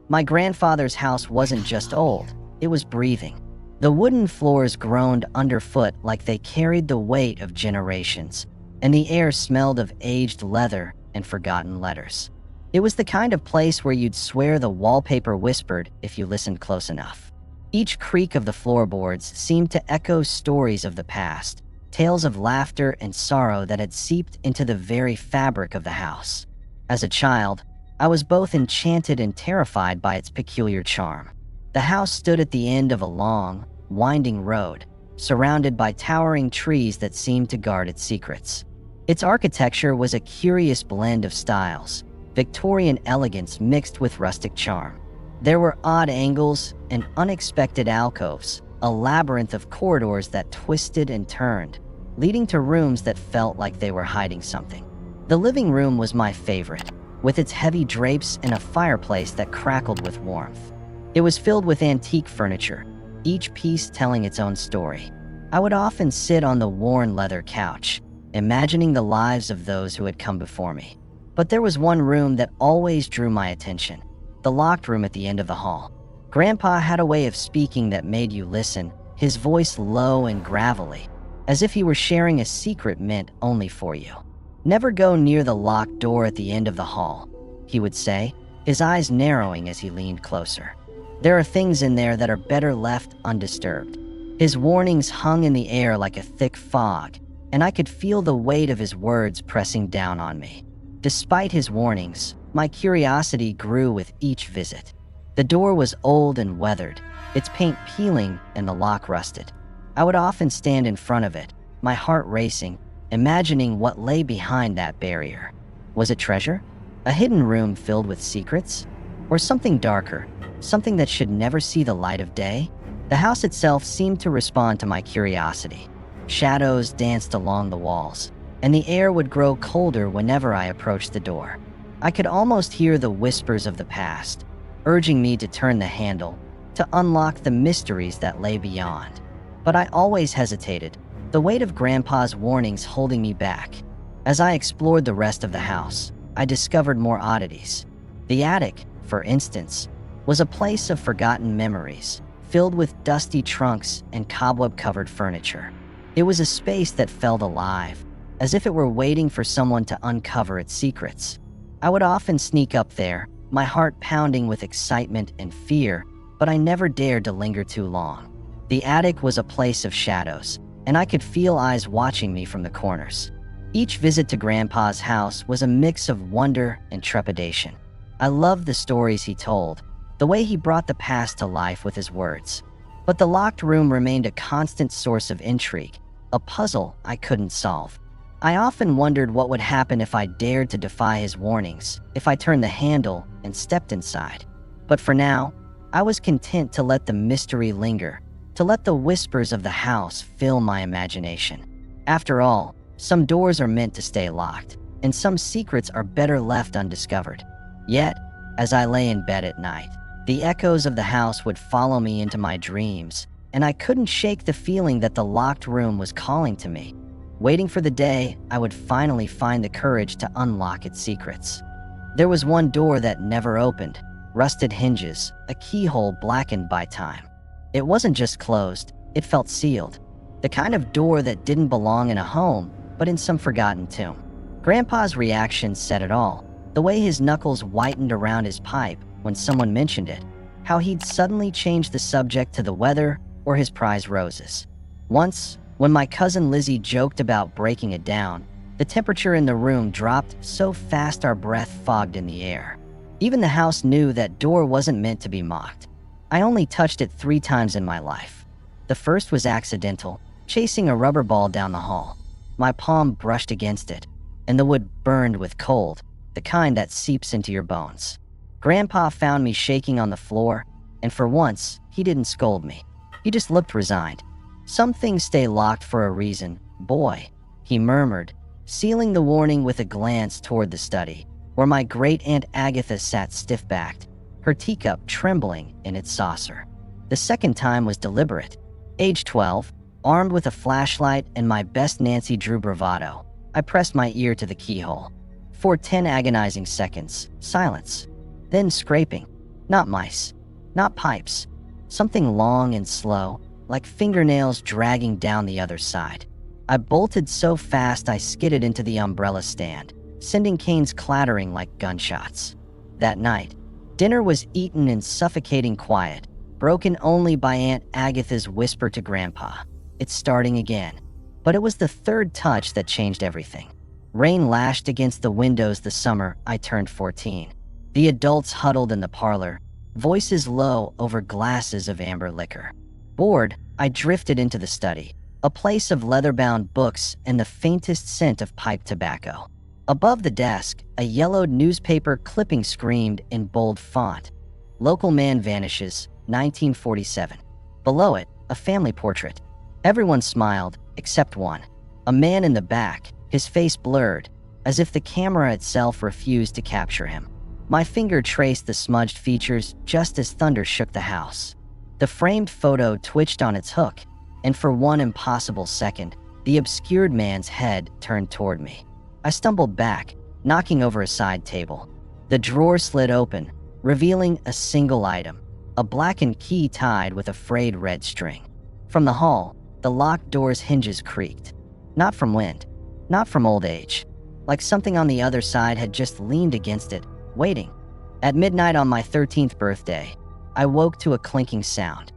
My grandfather's house wasn't just old, it was breathing. The wooden floors groaned underfoot like they carried the weight of generations, and the air smelled of aged leather and forgotten letters. It was the kind of place where you'd swear the wallpaper whispered if you listened close enough. Each creak of the floorboards seemed to echo stories of the past, tales of laughter and sorrow that had seeped into the very fabric of the house. As a child, I was both enchanted and terrified by its peculiar charm. The house stood at the end of a long, winding road, surrounded by towering trees that seemed to guard its secrets. Its architecture was a curious blend of styles, Victorian elegance mixed with rustic charm. There were odd angles and unexpected alcoves, a labyrinth of corridors that twisted and turned, leading to rooms that felt like they were hiding something. The living room was my favorite, with its heavy drapes and a fireplace that crackled with warmth. It was filled with antique furniture, each piece telling its own story. I would often sit on the worn leather couch, imagining the lives of those who had come before me. But there was one room that always drew my attention, the locked room at the end of the hall. Grandpa had a way of speaking that made you listen, his voice low and gravelly, as if he were sharing a secret meant only for you. "Never go near the locked door at the end of the hall," he would say, his eyes narrowing as he leaned closer. "There are things in there that are better left undisturbed." His warnings hung in the air like a thick fog, and I could feel the weight of his words pressing down on me. Despite his warnings, my curiosity grew with each visit. The door was old and weathered, its paint peeling and the lock rusted. I would often stand in front of it, my heart racing, imagining what lay behind that barrier. Was it treasure? A hidden room filled with secrets? Or something darker, something that should never see the light of day? The house itself seemed to respond to my curiosity. Shadows danced along the walls, and the air would grow colder whenever I approached the door. I could almost hear the whispers of the past, urging me to turn the handle, to unlock the mysteries that lay beyond. But I always hesitated, the weight of Grandpa's warnings holding me back. As I explored the rest of the house, I discovered more oddities. The attic, for instance, was a place of forgotten memories, filled with dusty trunks and cobweb-covered furniture. It was a space that felt alive, as if it were waiting for someone to uncover its secrets. I would often sneak up there, my heart pounding with excitement and fear, but I never dared to linger too long. The attic was a place of shadows, and I could feel eyes watching me from the corners. Each visit to Grandpa's house was a mix of wonder and trepidation. I loved the stories he told, the way he brought the past to life with his words. But the locked room remained a constant source of intrigue, a puzzle I couldn't solve. I often wondered what would happen if I dared to defy his warnings, if I turned the handle and stepped inside. But for now, I was content to let the mystery linger, to let the whispers of the house fill my imagination. After all, some doors are meant to stay locked, and some secrets are better left undiscovered. Yet, as I lay in bed at night, the echoes of the house would follow me into my dreams, and I couldn't shake the feeling that the locked room was calling to me, waiting for the day I would finally find the courage to unlock its secrets. There was one door that never opened, rusted hinges, a keyhole blackened by time. It wasn't just closed, it felt sealed. The kind of door that didn't belong in a home, but in some forgotten tomb. Grandpa's reaction said it all. The way his knuckles whitened around his pipe when someone mentioned it, how he'd suddenly changed the subject to the weather or his prize roses. Once, when my cousin Lizzie joked about breaking it down, the temperature in the room dropped so fast our breath fogged in the air. Even the house knew that door wasn't meant to be mocked. I only touched it 3 times in my life. The first was accidental, chasing a rubber ball down the hall. My palm brushed against it, and the wood burned with cold, the kind that seeps into your bones. Grandpa found me shaking on the floor, and for once, he didn't scold me. He just looked resigned. "Some things stay locked for a reason, boy," he murmured, sealing the warning with a glance toward the study, where my great-aunt Agatha sat stiff-backed, her teacup trembling in its saucer. The second time was deliberate. Age 12, armed with a flashlight and my best Nancy Drew bravado, I pressed my ear to the keyhole. For 10 agonizing seconds, silence. Then scraping. Not mice. Not pipes. Something long and slow, like fingernails dragging down the other side. I bolted so fast I skidded into the umbrella stand, sending canes clattering like gunshots. That night, dinner was eaten in suffocating quiet, broken only by Aunt Agatha's whisper to Grandpa, "It's starting again." But it was the third touch that changed everything. Rain lashed against the windows the summer I turned 14. The adults huddled in the parlor, voices low over glasses of amber liquor. Bored, I drifted into the study, a place of leather-bound books and the faintest scent of pipe tobacco. Above the desk, a yellowed newspaper clipping screamed in bold font, "Local man vanishes, 1947. Below it, a family portrait. Everyone smiled, except one. A man in the back, his face blurred, as if the camera itself refused to capture him. My finger traced the smudged features just as thunder shook the house. The framed photo twitched on its hook, and for one impossible second, the obscured man's head turned toward me. I stumbled back, knocking over a side table. The drawer slid open, revealing a single item, a blackened key tied with a frayed red string. From the hall, the locked door's hinges creaked. Not from wind, not from old age. Like something on the other side had just leaned against it, waiting. At midnight on my 13th birthday, I woke to a clinking sound.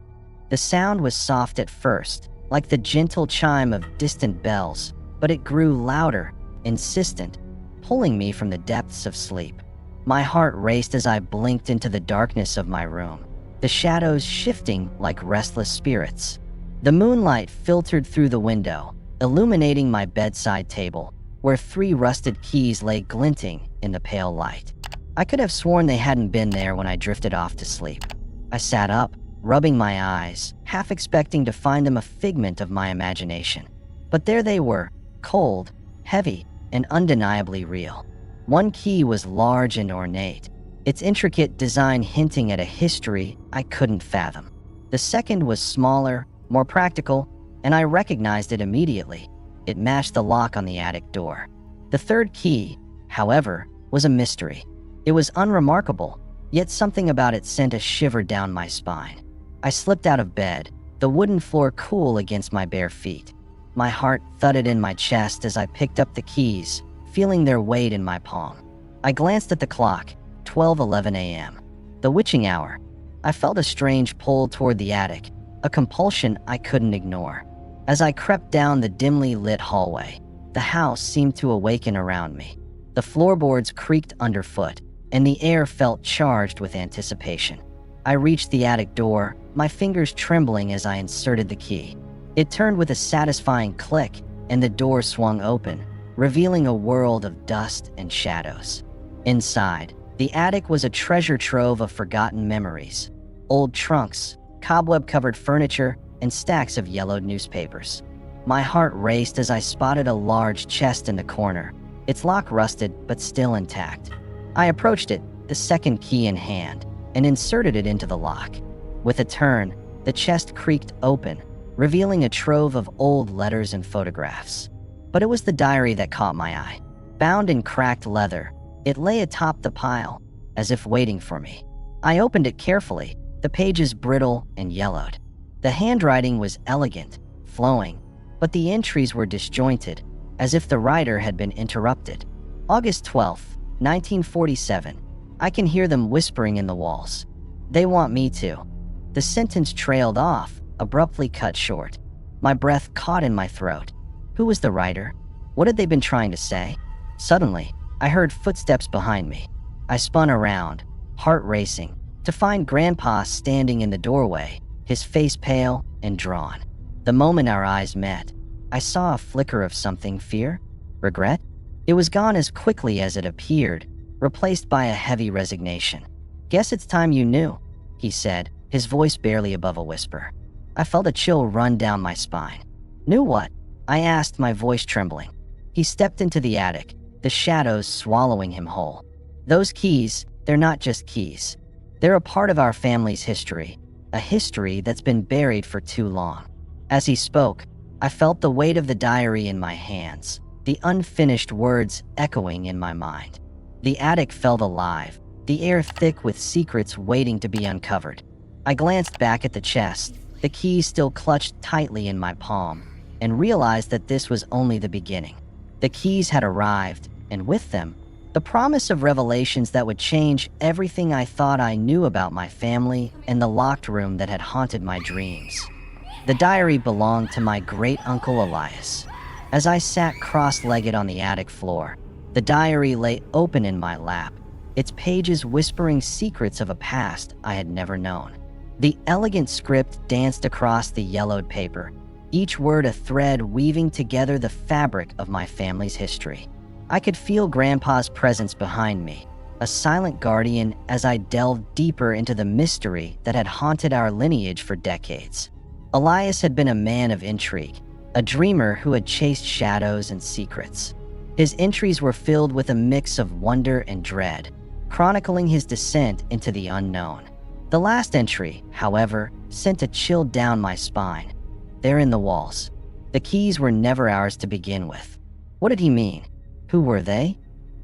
The sound was soft at first, like the gentle chime of distant bells, but it grew louder, insistent, pulling me from the depths of sleep. My heart raced as I blinked into the darkness of my room, the shadows shifting like restless spirits. The moonlight filtered through the window, illuminating my bedside table, where 3 rusted keys lay glinting in the pale light. I could have sworn they hadn't been there when I drifted off to sleep. I sat up, rubbing my eyes, half expecting to find them a figment of my imagination. But there they were, cold, heavy, and undeniably real. One key was large and ornate, its intricate design hinting at a history I couldn't fathom. The second was smaller, more practical, and I recognized it immediately. It matched the lock on the attic door. The third key, however, was a mystery. It was unremarkable, yet something about it sent a shiver down my spine. I slipped out of bed, the wooden floor cool against my bare feet. My heart thudded in my chest as I picked up the keys, feeling their weight in my palm. I glanced at the clock, 12:11 a.m. The witching hour. I felt a strange pull toward the attic, a compulsion I couldn't ignore. As I crept down the dimly lit hallway, the house seemed to awaken around me. The floorboards creaked underfoot, and the air felt charged with anticipation. I reached the attic door, my fingers trembling as I inserted the key. It turned with a satisfying click, and the door swung open, revealing a world of dust and shadows. Inside, the attic was a treasure trove of forgotten memories. Old trunks, cobweb-covered furniture, and stacks of yellowed newspapers. My heart raced as I spotted a large chest in the corner, its lock rusted but still intact. I approached it, the second key in hand, and inserted it into the lock. With a turn, the chest creaked open, revealing a trove of old letters and photographs. But it was the diary that caught my eye. Bound in cracked leather, it lay atop the pile, as if waiting for me. I opened it carefully, the pages brittle and yellowed. The handwriting was elegant, flowing, but the entries were disjointed, as if the writer had been interrupted. August 12th, 1947. I can hear them whispering in the walls. They want me to. The sentence trailed off, abruptly cut short. My breath caught in my throat. Who was the writer? What had they been trying to say? Suddenly, I heard footsteps behind me. I spun around, heart racing, to find Grandpa standing in the doorway, his face pale and drawn. The moment our eyes met, I saw a flicker of something. Fear? Regret? It was gone as quickly as it appeared, replaced by a heavy resignation. "Guess it's time you knew," he said, his voice barely above a whisper. I felt a chill run down my spine. "Knew what?" I asked, my voice trembling. He stepped into the attic, the shadows swallowing him whole. "Those keys, they're not just keys. They're a part of our family's history, a history that's been buried for too long." As he spoke, I felt the weight of the diary in my hands, the unfinished words echoing in my mind. The attic felt alive, the air thick with secrets waiting to be uncovered. I glanced back at the chest, the keys still clutched tightly in my palm, and realized that this was only the beginning. The keys had arrived, and with them, the promise of revelations that would change everything I thought I knew about my family and the locked room that had haunted my dreams. The diary belonged to my great-uncle Elias. As I sat cross-legged on the attic floor, the diary lay open in my lap, its pages whispering secrets of a past I had never known. The elegant script danced across the yellowed paper, each word a thread weaving together the fabric of my family's history. I could feel Grandpa's presence behind me, a silent guardian as I delved deeper into the mystery that had haunted our lineage for decades. Elias had been a man of intrigue, a dreamer who had chased shadows and secrets. His entries were filled with a mix of wonder and dread, chronicling his descent into the unknown. The last entry, however, sent a chill down my spine. There in the walls, the keys were never ours to begin with. What did he mean? Who were they?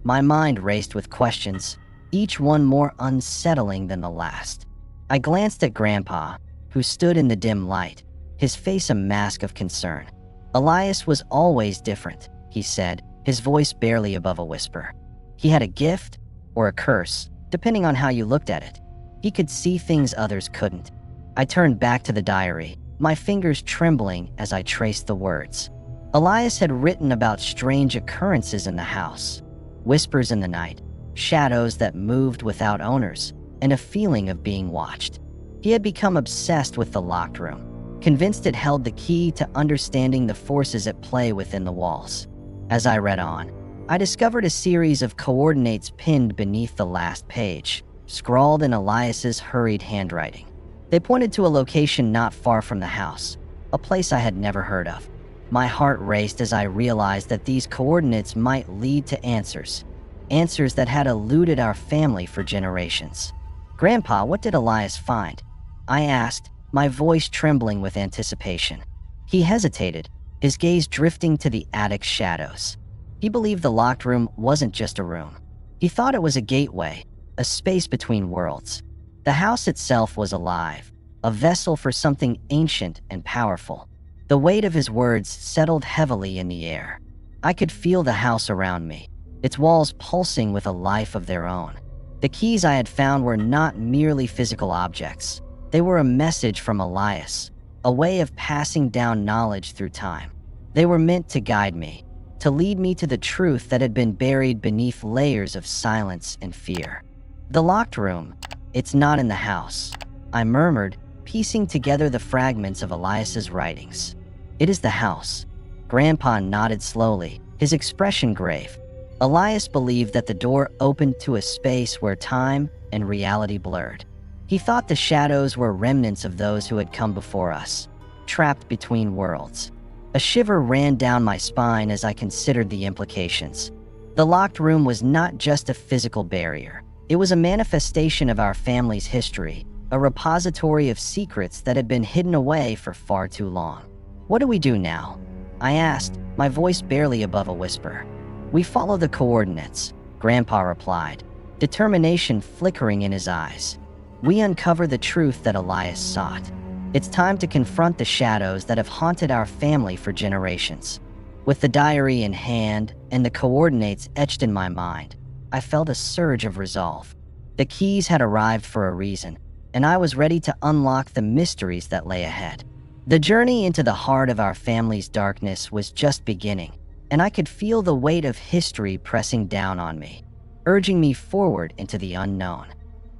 My mind raced with questions, each one more unsettling than the last. I glanced at Grandpa, who stood in the dim light, his face a mask of concern. Elias was always different, he said, his voice barely above a whisper. He had a gift or a curse, depending on how you looked at it. He could see things others couldn't. I turned back to the diary, my fingers trembling as I traced the words. Elias had written about strange occurrences in the house, whispers in the night, shadows that moved without owners, and a feeling of being watched. He had become obsessed with the locked room, convinced it held the key to understanding the forces at play within the walls. As I read on, I discovered a series of coordinates pinned beneath the last page, scrawled in Elias's hurried handwriting. They pointed to a location not far from the house, a place I had never heard of. My heart raced as I realized that these coordinates might lead to answers that had eluded our family for generations. Grandpa, what did Elias find? I asked, my voice trembling with anticipation. He hesitated, his gaze drifting to the attic's shadows. He believed the locked room wasn't just a room. He thought it was a gateway, a space between worlds. The house itself was alive, a vessel for something ancient and powerful. The weight of his words settled heavily in the air. I could feel the house around me, its walls pulsing with a life of their own. The keys I had found were not merely physical objects. They were a message from Elias, a way of passing down knowledge through time. They were meant to guide me, to lead me to the truth that had been buried beneath layers of silence and fear. The locked room, it's not in the house, I murmured, piecing together the fragments of Elias's writings. It is the house. Grandpa nodded slowly, his expression grave. Elias believed that the door opened to a space where time and reality blurred. He thought the shadows were remnants of those who had come before us, trapped between worlds. A shiver ran down my spine as I considered the implications. The locked room was not just a physical barrier. It was a manifestation of our family's history, a repository of secrets that had been hidden away for far too long. What do we do now? I asked, my voice barely above a whisper. We follow the coordinates, Grandpa replied, determination flickering in his eyes. We uncover the truth that Elias sought. It's time to confront the shadows that have haunted our family for generations. With the diary in hand and the coordinates etched in my mind, I felt a surge of resolve. The keys had arrived for a reason, and I was ready to unlock the mysteries that lay ahead. The journey into the heart of our family's darkness was just beginning, and I could feel the weight of history pressing down on me, urging me forward into the unknown.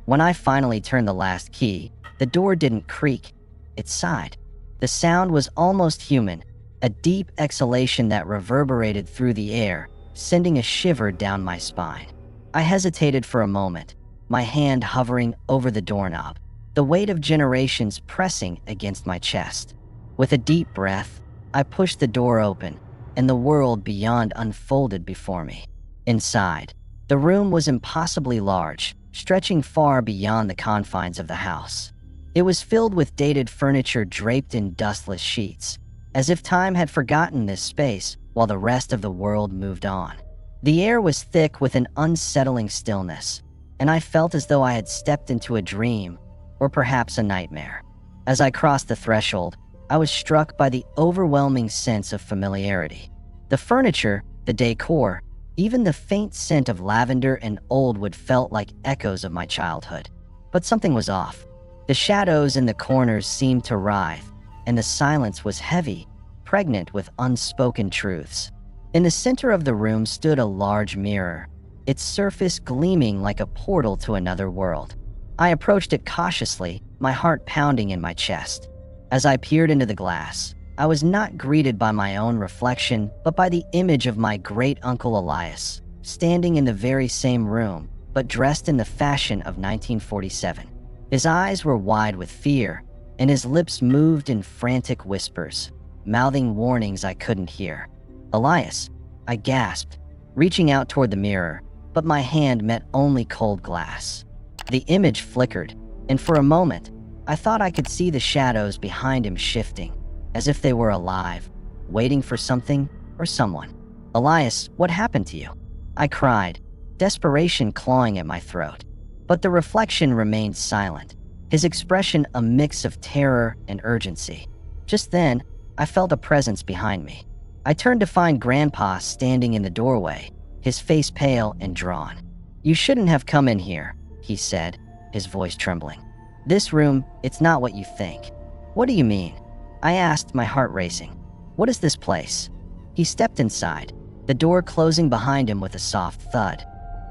When I finally turned the last key, the door didn't creak, it sighed. The sound was almost human, a deep exhalation that reverberated through the air, sending a shiver down my spine. I hesitated for a moment, my hand hovering over the doorknob, the weight of generations pressing against my chest. With a deep breath, I pushed the door open, and the world beyond unfolded before me. Inside, the room was impossibly large, stretching far beyond the confines of the house. It was filled with dated furniture draped in dustless sheets, as if time had forgotten this space while the rest of the world moved on. The air was thick with an unsettling stillness, and I felt as though I had stepped into a dream, or perhaps a nightmare. As I crossed the threshold, I was struck by the overwhelming sense of familiarity. The furniture, the decor, even the faint scent of lavender and old wood felt like echoes of my childhood. But something was off. The shadows in the corners seemed to writhe, and the silence was heavy, pregnant with unspoken truths. In the center of the room stood a large mirror, its surface gleaming like a portal to another world. I approached it cautiously, my heart pounding in my chest. As I peered into the glass, I was not greeted by my own reflection, but by the image of my great-uncle Elias, standing in the very same room, but dressed in the fashion of 1947. His eyes were wide with fear, and his lips moved in frantic whispers, mouthing warnings I couldn't hear. "Elias," I gasped, reaching out toward the mirror, but my hand met only cold glass. The image flickered, and for a moment, I thought I could see the shadows behind him shifting, as if they were alive, waiting for something or someone. "Elias, what happened to you?" I cried, desperation clawing at my throat. But the reflection remained silent, his expression a mix of terror and urgency. Just then, I felt a presence behind me. I turned to find Grandpa standing in the doorway, his face pale and drawn. "You shouldn't have come in here," he said, his voice trembling. "This room, it's not what you think." "What do you mean?" I asked, my heart racing. "What is this place?" He stepped inside, the door closing behind him with a soft thud.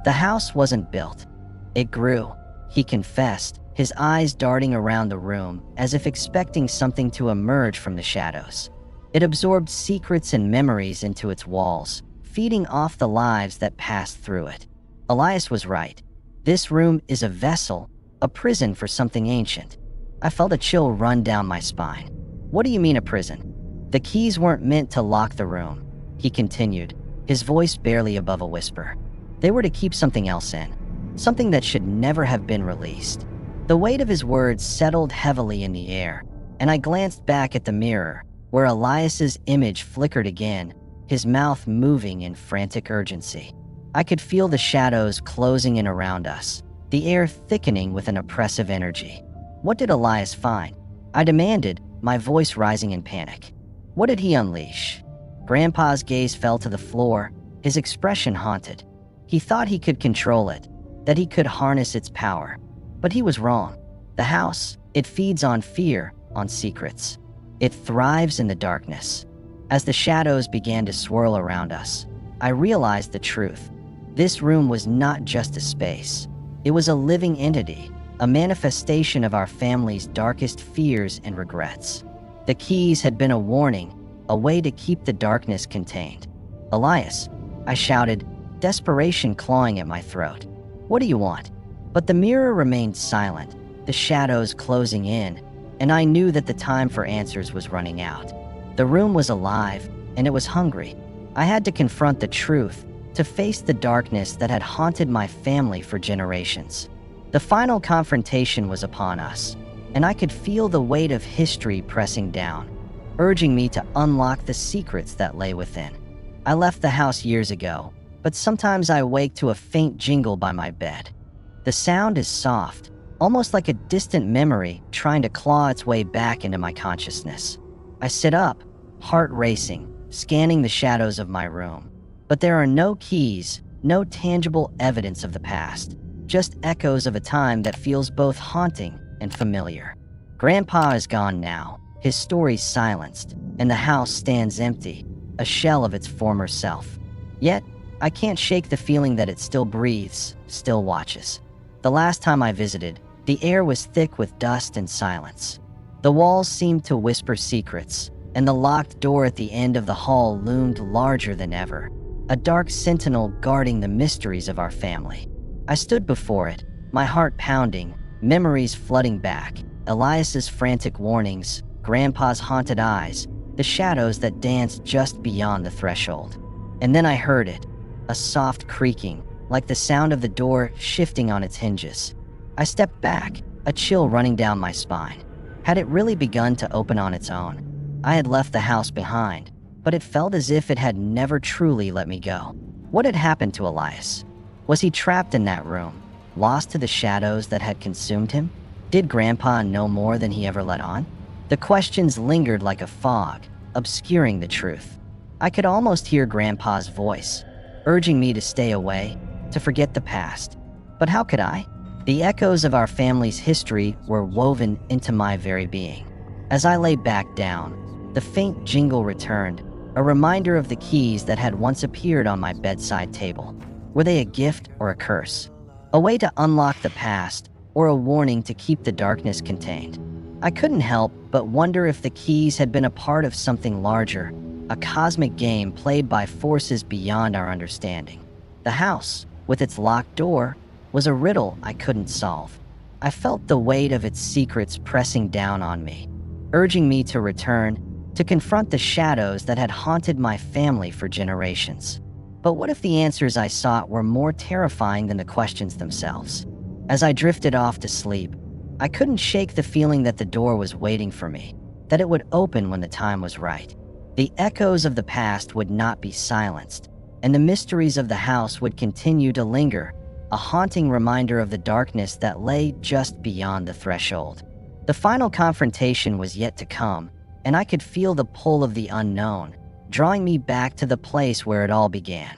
The house wasn't built. It grew, he confessed, his eyes darting around the room as if expecting something to emerge from the shadows. It absorbed secrets and memories into its walls, feeding off the lives that passed through it. Elias was right. This room is a vessel, a prison for something ancient. I felt a chill run down my spine. "What do you mean a prison?" "The keys weren't meant to lock the room," he continued, his voice barely above a whisper. "They were to keep something else in, something that should never have been released." The weight of his words settled heavily in the air, and I glanced back at the mirror, where Elias's image flickered again, his mouth moving in frantic urgency. I could feel the shadows closing in around us, the air thickening with an oppressive energy. "What did Elias find?" I demanded, my voice rising in panic. "What did he unleash?" Grandpa's gaze fell to the floor, his expression haunted. He thought he could control it, that he could harness its power. But he was wrong. The house, it feeds on fear, on secrets. It thrives in the darkness. As the shadows began to swirl around us, I realized the truth. This room was not just a space. It was a living entity, a manifestation of our family's darkest fears and regrets. The keys had been a warning, a way to keep the darkness contained. "Elias," I shouted, desperation clawing at my throat. "What do you want?" But the mirror remained silent, the shadows closing in, and I knew that the time for answers was running out. The room was alive, and it was hungry. I had to confront the truth, to face the darkness that had haunted my family for generations. The final confrontation was upon us, and I could feel the weight of history pressing down, urging me to unlock the secrets that lay within. I left the house years ago, but sometimes I wake to a faint jingle by my bed. The sound is soft, almost like a distant memory trying to claw its way back into my consciousness. I sit up, heart racing, scanning the shadows of my room. But there are no keys, no tangible evidence of the past, just echoes of a time that feels both haunting and familiar. Grandpa is gone now, his story silenced, and the house stands empty, a shell of its former self. Yet, I can't shake the feeling that it still breathes, still watches. The last time I visited, the air was thick with dust and silence. The walls seemed to whisper secrets, and the locked door at the end of the hall loomed larger than ever, a dark sentinel guarding the mysteries of our family. I stood before it, my heart pounding, memories flooding back, Elias's frantic warnings, Grandpa's haunted eyes, the shadows that danced just beyond the threshold. And then I heard it, a soft creaking, like the sound of the door shifting on its hinges. I stepped back, a chill running down my spine. Had it really begun to open on its own? I had left the house behind, but it felt as if it had never truly let me go. What had happened to Elias? Was he trapped in that room, lost to the shadows that had consumed him? Did Grandpa know more than he ever let on? The questions lingered like a fog, obscuring the truth. I could almost hear Grandpa's voice, urging me to stay away, to forget the past. But how could I? The echoes of our family's history were woven into my very being. As I lay back down, the faint jingle returned, a reminder of the keys that had once appeared on my bedside table. Were they a gift or a curse? A way to unlock the past, or a warning to keep the darkness contained? I couldn't help but wonder if the keys had been a part of something larger, a cosmic game played by forces beyond our understanding. The house, with its locked door, was a riddle I couldn't solve. I felt the weight of its secrets pressing down on me, urging me to return, to confront the shadows that had haunted my family for generations. But what if the answers I sought were more terrifying than the questions themselves? As I drifted off to sleep, I couldn't shake the feeling that the door was waiting for me, that it would open when the time was right. The echoes of the past would not be silenced, and the mysteries of the house would continue to linger, a haunting reminder of the darkness that lay just beyond the threshold. The final confrontation was yet to come, and I could feel the pull of the unknown, drawing me back to the place where it all began.